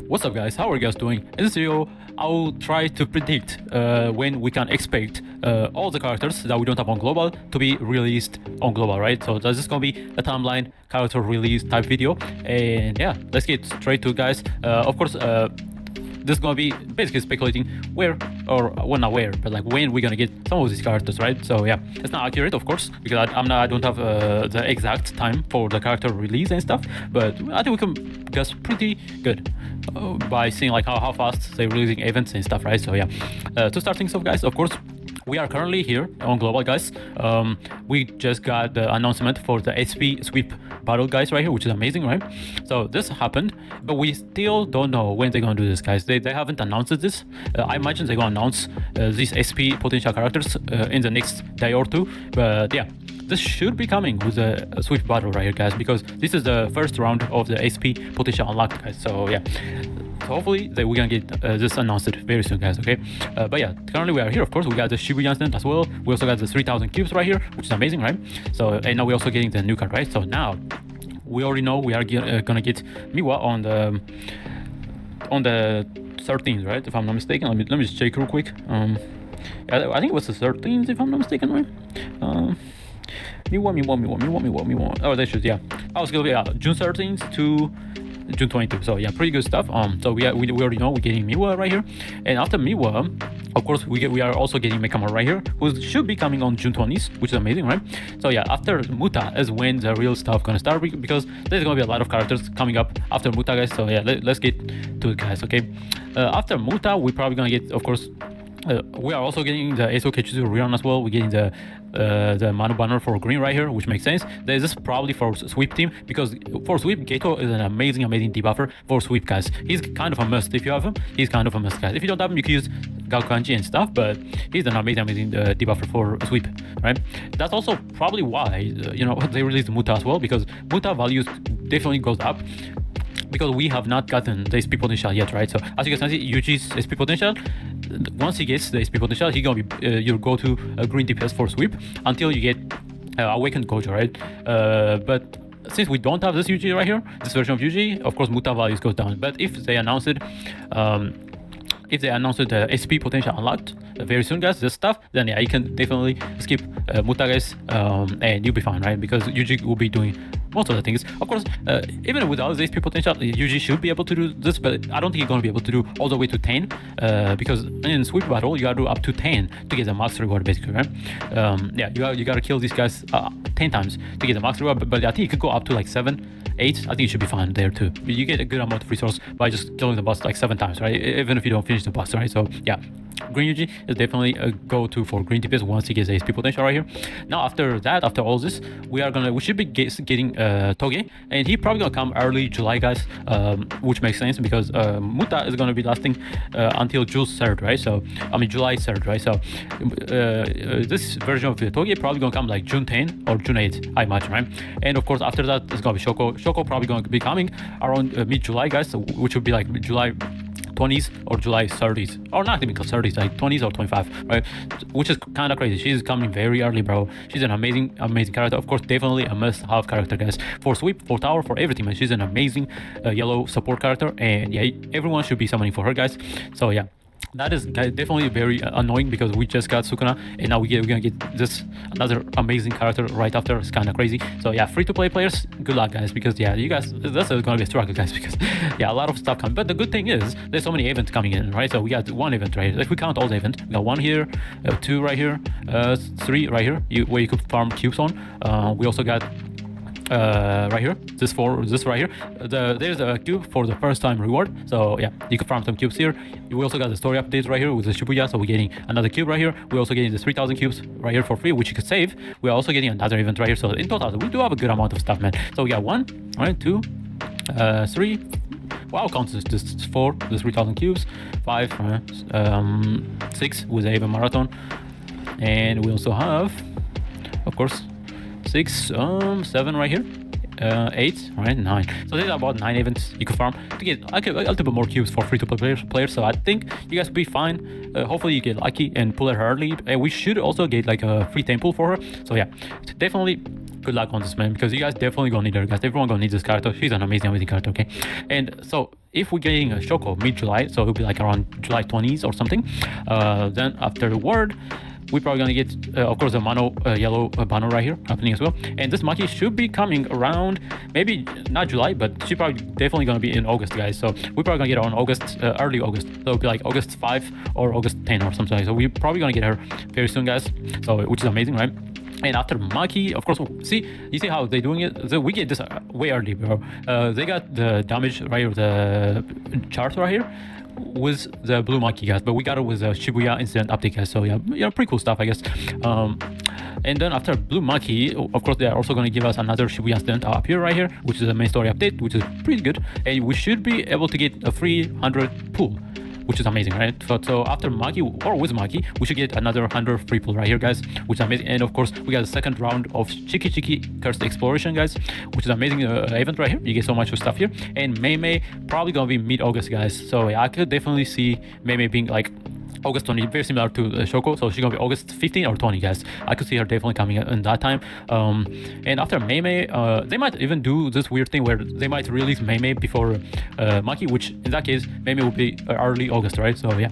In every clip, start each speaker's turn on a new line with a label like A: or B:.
A: What's up guys, how are you guys doing? In this video, I'll try to predict when we can expect all the characters that we don't have on global to be released on global, right? So this is gonna be a timeline character release type video, and yeah, let's get straight to it, guys. Of course, this is gonna be basically speculating where, or well, not where, but like when we're gonna get some of these characters, right? So yeah, it's not accurate, of course, because I don't have the exact time for the character release and stuff, but I think we can guess pretty good by seeing like how fast they're releasing events and stuff, right? So yeah, to start things off, guys, of course, we are currently here on global, guys. We just got the announcement for the SP sweep battle, guys, right here, which is amazing, right? So this happened, but we still don't know when they're gonna do this, guys. They haven't announced this. I imagine they're gonna announce these SP potential characters in the next day or two, but yeah, this should be coming with a sweep battle right here, guys, because this is the first round of the SP potential unlocked, guys. So yeah, so hopefully we're gonna get this announced very soon, guys. Okay, but yeah, currently we are here. Of course, we got the Shibuya incident as well. We also got the 3,000 cubes right here, which is amazing, right? So, and now we're also getting the new card, right? So now we already know we are gonna get Miwa on the 13th, right? If I'm not mistaken. Let me just check real quick. I think it was the 13th, if I'm not mistaken, right? Miwa. Oh, that should, yeah. I was gonna be June 13th to June 22. So yeah, pretty good stuff. So we already know we're getting Miwa right here, and after Miwa, of course, we are also getting Mekama right here, who should be coming on June 20th, which is amazing, right? So yeah, after Muta is when the real stuff gonna start, because there's gonna be a lot of characters coming up after Muta, guys. So yeah, let's get to it, guys. Okay, after Muta, we're probably gonna get, of course, we are also getting the Aso Ketsuzu Rion as well. We're getting the Manu banner for green right here, which makes sense. This is probably for sweep team, because for sweep, Geto is an amazing debuffer for sweep, guys. He's kind of a must. If you have him, he's kind of a must, guys. If you don't have him, you can use Gakukanji and stuff, but he's an amazing debuffer for sweep, right? That's also probably why you know, they released Muta as well, because Muta values definitely goes up, because we have not gotten the SP potential yet, right? So as you guys can see, Yuji's SP potential, once he gets the SP potential, he's gonna be your go-to green DPS for sweep until you get Awakened Gojo, right? But since we don't have this Yuji right here, this version of Yuji, of course Muta values goes down. But if they announce it, the SP potential unlocked very soon, guys, this stuff, then yeah, you can definitely skip Muta, guys, and you'll be fine, right? Because Yuji will be doing most of the things. Of course, even without the SP potential, Yuji should be able to do this, but I don't think he's going to be able to do all the way to 10, because in sweep battle, you got to do up to 10 to get the max reward, basically, right? Yeah, you got to kill these guys 10 times to get the max reward, but I think you could go up to like 7, 8. I think you should be fine there too. You get a good amount of resource by just killing the boss like 7 times, right? Even if you don't finish the boss, right? So yeah, Green Yuji is definitely a go-to for green DPS once he gets the SP potential right here. Now after that, after all this, we should be getting Toge, and he probably gonna come early July, guys, which makes sense because Muta is gonna be lasting until June 3rd, right? So I mean July 3rd, right? So this version of Toge probably gonna come like June 10 or June 8, I imagine, right? And of course after that, it's gonna be Shoko. Shoko probably gonna be coming around mid-July, guys, so, which would be like July 20s or July 30s, or not even 30s, like 20s or 25, right? Which is kind of crazy. She's coming very early, bro. She's an amazing character. Of course, definitely a must-have character, guys, for sweep, for tower, for everything, man. She's an amazing yellow support character, and yeah, everyone should be summoning for her, guys. So yeah, that is definitely very annoying, because we just got Sukuna, and now we're gonna get this another amazing character right after. It's kind of crazy. So yeah, free-to-play players, good luck, guys, because yeah, you guys, this is gonna be a struggle, guys, because yeah, a lot of stuff coming. But the good thing is there's so many events coming in, right? So we got 1 event right here. If we count all the events, we got 1 here, 2 right here, 3 right here, where you could farm cubes on. We also got right here, this right here, there's a cube for the first time reward. So yeah, you can farm some cubes here. We also got the story updates right here with the Shibuya, so we're getting another cube right here. We're also getting the 3,000 cubes right here for free, which you could save. We're also getting another event right here. So in total, we do have a good amount of stuff, man. So we got 1, right, 2, 3. Wow, count this 4, the 3,000 cubes, 5, 6 with the Ava Marathon, and we also have, of course, 6, 7 right here, 8, right, 9. So there's about 9 events you can farm to get a little bit more cubes for free-to-play players. So I think you guys will be fine. Hopefully you get lucky and pull her early, and we should also get like a free temple for her. So yeah, definitely good luck on this, man, because you guys definitely gonna need her, guys. Everyone gonna need this character. She's an amazing character, okay? And so if we're getting a Shoko mid-July, so it'll be like around July 20s or something, then afterward, we're probably gonna get, of course, the mono yellow banner right here happening as well. And this Maki should be coming around, maybe not July, but she's probably definitely gonna be in August, guys. So we're probably gonna get her on August, early August. So it'll be like August 5 or August 10 or something. So we're probably gonna get her very soon, guys. So which is amazing, right? And after Maki, of course, you see how they're doing it? So we get this way early, bro. They got the damage right here, the chart right here, with the blue Maki, guys, but we got it with the Shibuya incident update, guys. So yeah, pretty cool stuff, I guess. And then after blue Maki, of course, they are also going to give us another Shibuya incident up here right here, which is a main story update, which is pretty good, and we should be able to get a 300 pull, which is amazing, right? So after Maki, or with Maki, we should get another 100 free pull right here, guys, which is amazing. And of course, we got the second round of Chiki Cursed Exploration, guys, which is amazing event right here. You get so much stuff here. And Mei probably gonna be mid-August, guys. So yeah, I could definitely see Mei being like August 20, very similar to Shoko, so she's gonna be August 15 or 20, guys. I could see her definitely coming in that time. And after Mei, they might even do this weird thing where they might release Mei before Maki, which in that case, Mei will be early August, right? So yeah,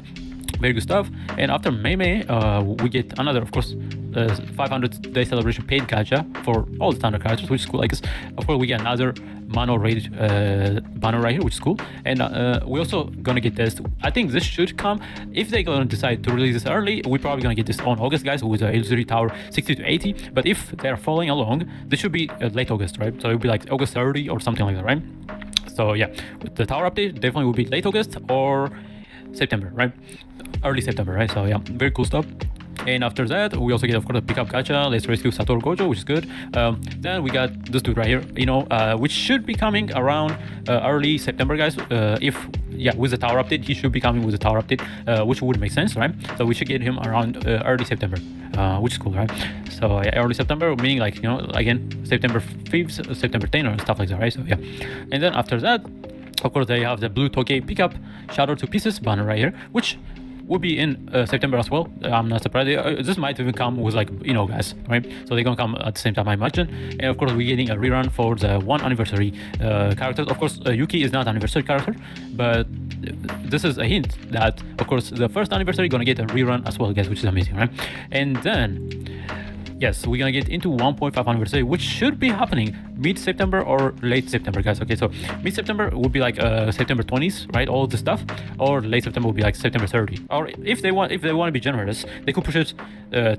A: very good stuff. And after Mei, we get another, of course, 500 day celebration paid gacha for all the standard characters, which is cool. I guess, of course, we get another Mono Raid banner right here, which is cool. And we're also gonna get this. I think this should come if they're gonna decide to release this early. We're probably gonna get this on August, guys, with the Illusory Tower 60 to 80. But if they're following along, this should be late August, right? So it'll be like August 30 or something like that, right? So yeah, with the tower update, definitely will be late August or September, right? Early September, right? So yeah, very cool stuff. And after that, we also get, of course, a pickup gacha. Let's rescue Satoru Gojo, which is good. Then we got this dude right here, which should be coming around early September, guys. With the tower update, he should be coming with the tower update, which would make sense, right? So we should get him around early September, which is cool, right? So yeah, early September, meaning like, again, September 5th, September 10th, or stuff like that, right? So yeah. And then after that, of course, they have the blue Tokei pickup Shadow to Pieces banner right here, which will be in September as well. I'm not surprised. This might even come with like, guys, right? So they're gonna come at the same time, I imagine. And of course, we're getting a rerun for the 1 anniversary characters. Of course, Yuki is not an anniversary character, but this is a hint that, of course, the first anniversary gonna get a rerun as well, guys, which is amazing, right? And then, yes, we're gonna get into 1.5 anniversary, which should be happening mid-September or late September, guys. Okay, so mid-September will be like September 20s, right? All this stuff, or late September will be like September 30. Or if they want to be generous, they could push it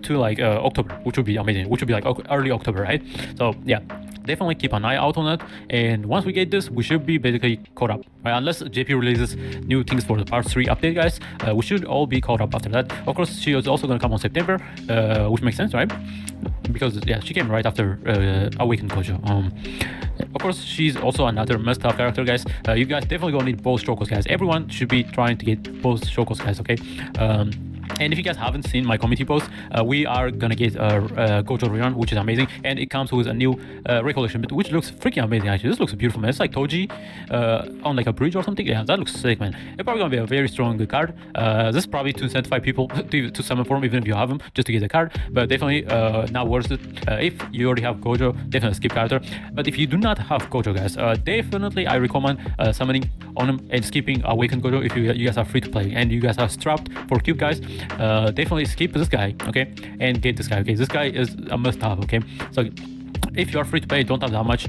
A: to like October, which would be amazing. Which would be like early October, right? So yeah, definitely keep an eye out on it. And once we get this, we should be basically caught up, right? Unless JP releases new things for the part 3 update, guys, we should all be caught up after that. Of course, she is also gonna come on September, which makes sense, right? Because yeah, she came right after Awakened Gojo. Of course, she's also another must-have character, guys. You guys definitely gonna need both Shokos, guys. Everyone should be trying to get both Shokos, guys, okay? And if you guys haven't seen my community post, we are gonna get a Gojo rerun, which is amazing, and it comes with a new recollection bit, which looks freaking amazing. Actually, this looks beautiful, man. It's like Toji on like a bridge or something. Yeah, that looks sick, man. It's probably gonna be a very strong good card. This is probably to incentivize people to summon for him, even if you have him, just to get the card. But definitely not worth it. If you already have Gojo, definitely skip character. But if you do not have Gojo, guys, definitely I recommend summoning on him and skipping Awakened Gojo if you guys are free to play and you guys are strapped for cube, guys. Definitely skip this guy, okay, and get this guy. Okay, this guy is a must-have. Okay, so if you are free to play, don't have that much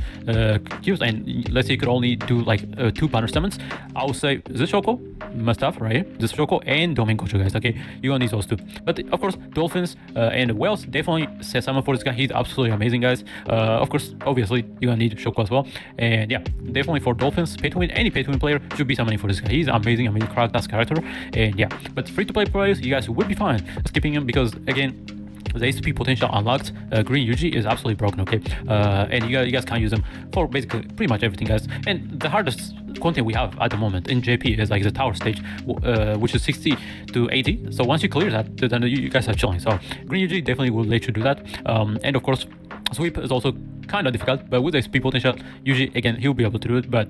A: cubes, and let's say you could only do like 2 banner summons, I would say this Shoko must have, right? This Shoko and Domain Gojo, guys. Okay, you're gonna need those 2. But of course, dolphins and whales definitely say summon for this guy. He's absolutely amazing, guys. Of course, obviously you're gonna need Shoko as well. And yeah, definitely for dolphins, pay to win, any pay to win player should be summoning for this guy. He's amazing class character. And yeah, but free to play players, you guys would be fine skipping him because again, the HP potential unlocked green Yuji is absolutely broken, okay? And you guys can't use them for basically pretty much everything, guys. And the hardest content we have at the moment in JP is like the tower stage, which is 60 to 80. So once you clear that, then you guys are chilling. So green Yuji definitely will let you do that. And of course, sweep is also kind of difficult, but with the SP potential, usually again he'll be able to do it. But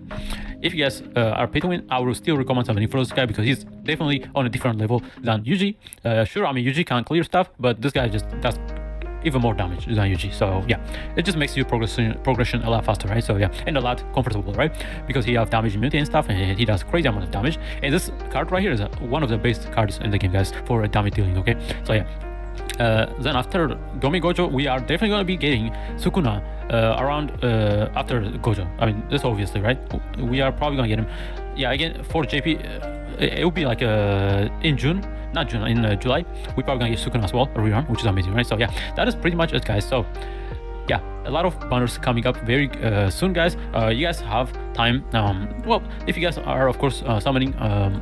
A: if you guys are pay to win, I will still recommend summoning for this guy because he's definitely on a different level than Yuji. Sure, I mean Yuji can clear stuff, but this guy just does even more damage than UG. So yeah, it just makes your progression a lot faster, right? So yeah, and a lot comfortable, right? Because he have damage immunity and stuff, and he does crazy amount of damage. And this card right here is one of the best cards in the game, guys, for damage dealing. Okay, so yeah. Then after Domi Gojo, we are definitely going to be getting Sukuna around after Gojo. I mean, this obviously, right? We are probably going to get him. Yeah, again, for JP, it will be like in June. Not June, in July. We're probably going to get Sukuna as well, a rerun, which is amazing, right? So yeah, that is pretty much it, guys. So yeah, a lot of banners coming up very soon, guys. You guys have time. Well, if you guys are, of course, summoning,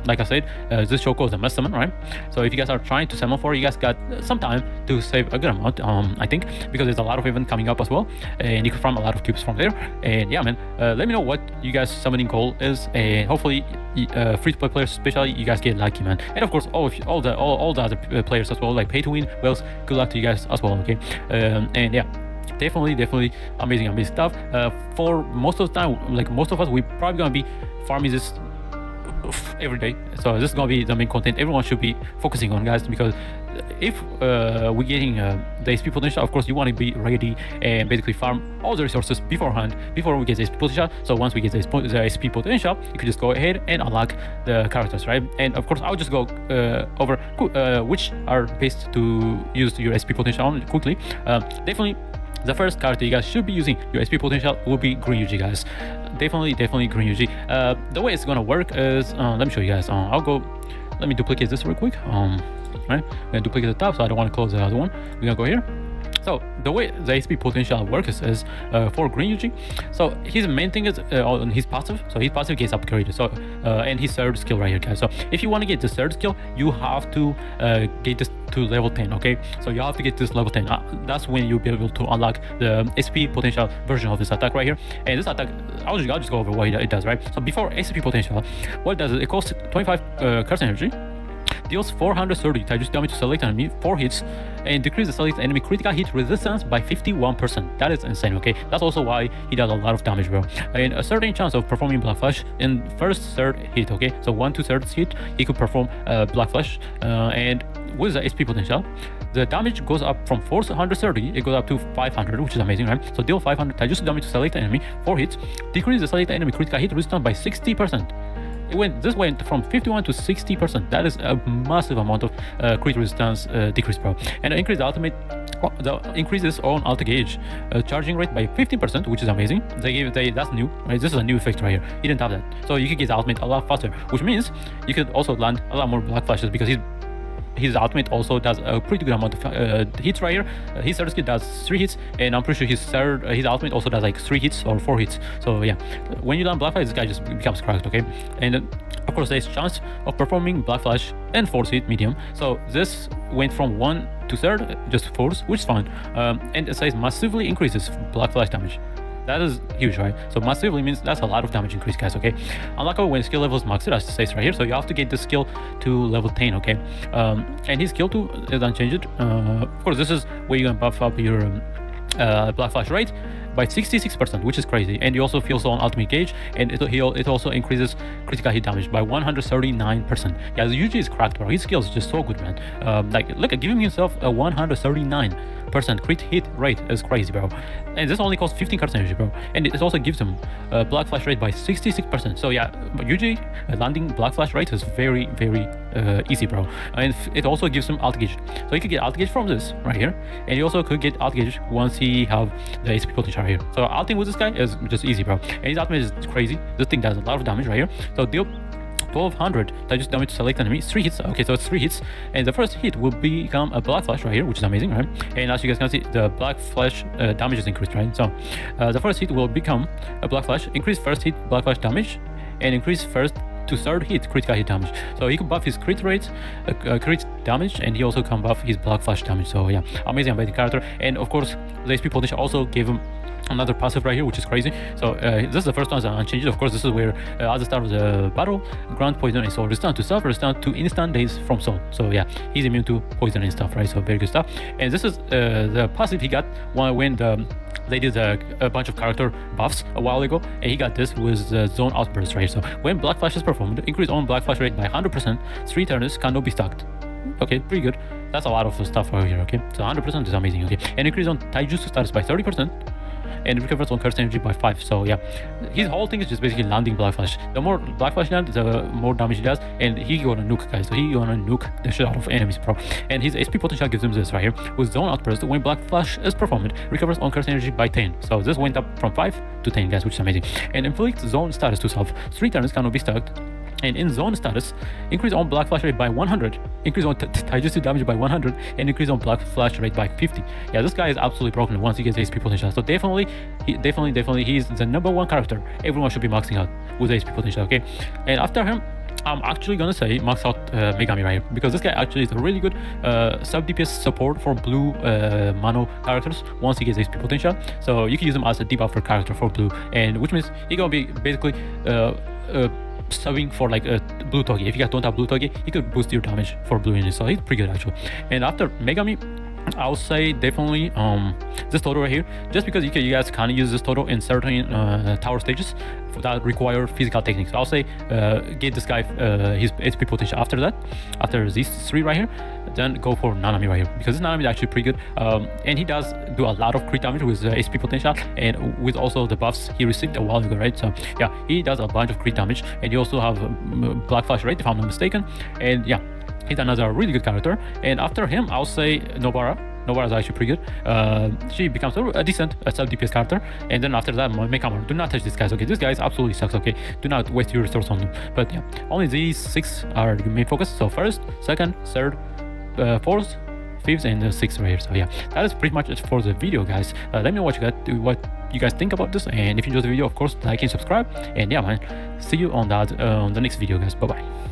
A: like I said, this Shoko is a must summon, right? So if you guys are trying to summon for, you guys got some time to save a good amount, I think, because there's a lot of event coming up as well, and you can farm a lot of cubes from there. And yeah, man, let me know what you guys summoning goal is, and hopefully free-to-play players especially, you guys get lucky, man. And of course, all the other players as well, like pay to win, well, good luck to you guys as well, okay? And yeah, definitely amazing stuff. For most of the time, like most of us, we probably gonna be farming this every day, so this is gonna be the main content everyone should be focusing on, guys, because if we're getting the SP potential, of course you want to be ready and basically farm all the resources beforehand before we get the SP potential. So once we get the SP potential, you can just go ahead and unlock the characters, right? And of course I'll just go over which are best to use your SP potential on quickly. Definitely the first character you guys should be using your SP potential will be Green UG, guys. Definitely Green UG. The way it's gonna work is, let me show you guys. Let me duplicate this real quick. Right, we're gonna duplicate the top, so I don't want to close the other one. We're gonna go here. So the way the SP potential works is for Green UG. So his main thing is on his passive. So his passive gets upgraded. So and his third skill right here, guys. So if you want to get the third skill, you have to get this to level 10. Okay, so you have to get this level 10. That's when you'll be able to unlock the SP potential version of this attack right here. And this attack, I'll just go over what it does, right? So before SP potential, what it does is it costs 25 curse energy, deals 430 taijutsu damage to select enemy, 4 hits, and decrease the select enemy critical hit resistance by 51%. That is insane, okay? That's also why he does a lot of damage, bro. And a certain chance of performing Black Flash in first third hit, okay? So 1 to 3rd hit, he could perform Black Flash, and with the SP potential, the damage goes up from 430, it goes up to 500, which is amazing, right? So deal 500 taijutsu damage to select enemy, 4 hits, decrease the select enemy critical hit resistance by 60%. This went from 51 to 60%. That is a massive amount of crit resistance decrease, bro. And increase the ultimate, increases on alt gauge charging rate by 15%, which is amazing. That's new, right? This is a new effect right here. He didn't have that, so you can get the ultimate a lot faster, which means you could also land a lot more Black Flashes, because his ultimate also does a pretty good amount of hits right here. His third skill does 3 hits, and I'm pretty sure his ultimate also does like 3 hits or 4 hits. So yeah, when you land Black Flash, this guy just becomes cracked, okay? And of course there's chance of performing Black Flash and 4th hit medium. So this went from 1 to 3rd, just 4th, which is fine. And it says massively increases Black Flash damage. That is huge, right? So massively means that's a lot of damage increase, guys, okay? Unlockable when skill level is maxed, as it says right here. So you have to get the skill to level 10, okay? And his skill 2 is unchanged. Of course, this is where you're gonna buff up your Black Flash rate by 66%, which is crazy. And you also feel so on ultimate gauge, and it also increases critical hit damage by 139%. Yeah, the UG is cracked, bro. His skill is just so good, man. Like, look at giving himself a 139% crit hit rate is crazy, bro. And this only costs 15 curse energy, bro. And it also gives him Black Flash rate by 66%. So yeah, UG landing Black Flash rate is very easy, bro. And it also gives him alt gauge. So you could get alt gauge from this right here, and you also could get alt gauge once he have the SP potential here. So ulting with this guy is just easy, bro. And his ultimate is crazy. This thing does a lot of damage right here. So deal 1200 taijutsu damage to select enemy, 3 hits. Okay, so it's 3 hits, and the first hit will become a Black Flash right here, which is amazing, right? And as you guys can see, the Black Flash damage is increased, right? So the first hit will become a Black Flash, increase first hit Black Flash damage, and increase first to 3rd hit critical hit damage. So he can buff his crit rate, crit damage, and he also can buff his Black Flash damage. So yeah, amazing character. And of course, the SP potential also gave him another passive right here, which is crazy. So this is the first one that's unchanged. Of course, this is where at the start of the battle, grant poison and soul, resistance to self, resistance to instant days from soul. So yeah, he's immune to poison and stuff, right? So very good stuff. And this is the passive he got when they did a bunch of character buffs a while ago, and he got this with the zone outburst, right? So when Black Flash is performed, increase on Black Flash rate by 100%, 3 turns cannot be stacked. Okay, pretty good. That's a lot of stuff over here. Okay, so 100% is amazing. Okay, and increase on taijutsu status by 30%. And recovers on curse energy by 5. So yeah, his whole thing is just basically landing Black Flash. The more Black Flash lands, the more damage he does, and he gonna nuke, guys. So he gonna nuke the shit out of enemies, bro. And his SP potential gives him this right here. With zone outburst, when Black Flash is performed, recovers on curse energy by 10. So this went up from 5 to 10, guys, which is amazing. And inflicts zone status to self. 3 turns cannot be stuck. And in zone status, increase on Black Flash rate by 100, increase on taijutsu damage by 100, and increase on Black Flash rate by 50. Yeah, this guy is absolutely broken once he gets HP potential. So definitely, he's the #1 character everyone should be maxing out with HP potential. Okay, and after him, I'm actually gonna say max out Megami right here, because this guy actually is a really good sub DPS support for blue mono characters once he gets HP potential. So you can use him as a debuffer character for blue, and which means he's gonna be basically subbing for like a blue Togi. If you guys don't have blue Togi, he could boost your damage for blue units, so he's pretty good actually. And after Megami, I'll say definitely this Toto right here, just because you guys can use this Toto in certain tower stages that require physical techniques. So I'll say get this guy his HP potential after that, after these 3 right here, then go for Nanami right here, because this Nanami is actually pretty good, and he does do a lot of crit damage with HP potential, and with also the buffs he received a while ago, right? So yeah, he does a bunch of crit damage, and you also have Black Flash rate, if I'm not mistaken, and yeah, he's another really good character. And after him, I'll say Nobara. Nobara is actually pretty good. She becomes a decent sub DPS character. And then after that, Mekamaru. Do not touch these guys, okay? This guy absolutely sucks, okay? Do not waste your resources on them. But yeah, only these 6 are the main focus. So first, second, third, fourth, fifth, and 6th right here. So yeah, that is pretty much it for the video, guys. Let me know what you guys think about this. And if you enjoyed the video, of course, like and subscribe. And yeah, man, see you on that on the next video, guys. Bye bye.